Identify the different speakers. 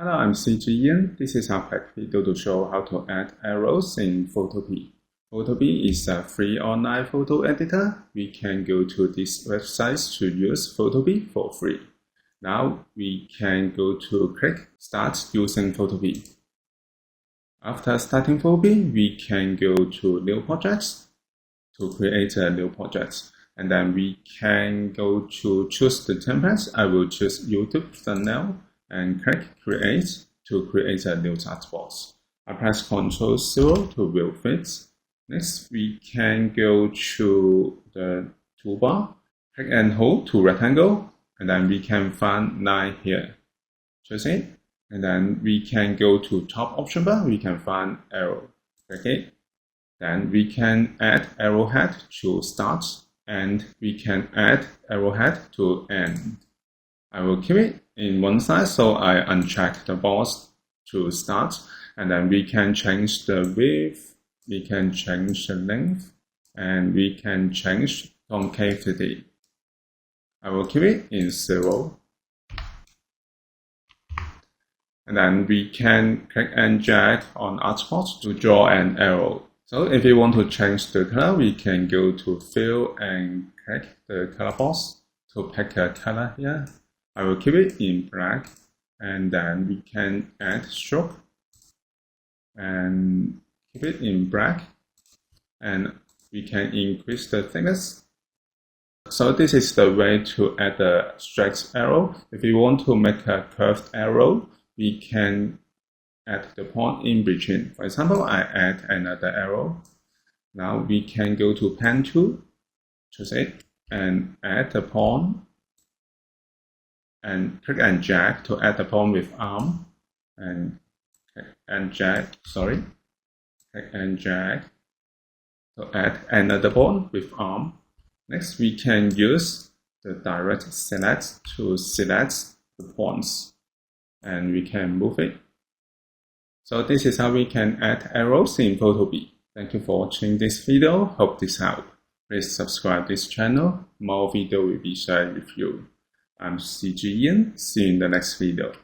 Speaker 1: Hello, I'm CG Ian. This is our quick video to show how to add arrows in Photopea. Photopea is a free online photo editor. We can go to this website to use Photopea for free. Now we can go to click Start using Photopea. After starting Photopea, we can go to New Projects to create a new project. And then we can go to choose the template. I will choose YouTube thumbnail and click Create to create a new task box. I press Ctrl 0 to view fit. Next, we can go to the toolbar, click and hold to rectangle, and then we can find line here. Choose it, and then we can go to top option bar, we can find arrow. Click it. Then we can add arrowhead to start, and we can add arrowhead to end. I will keep it in one side, so I uncheck the box to start, and then we can change the width, we can change the length, and we can change concavity. I will keep it in 0. And then we can click and drag on artboard to draw an arrow. So if we want to change the color, we can go to Fill and click the color box to pick a color here. I will keep it in black, and then we can add stroke and keep it in black, and we can increase the thickness. So this is the way to add a straight arrow. If we want to make a curved arrow, we can add the point in between. For example, I add another arrow. Now we can go to Pen tool, choose it, and add the point, and click and drag to add the point with arm, and click and drag to add another point with arm. Next, we can use the direct select to select the points, and we can move it. So this is how we can add arrows in Photopea. Thank you for watching this video. Hope this helped. Please subscribe this channel. More video will be shared with you. I'm CG Ian. See you in the next video.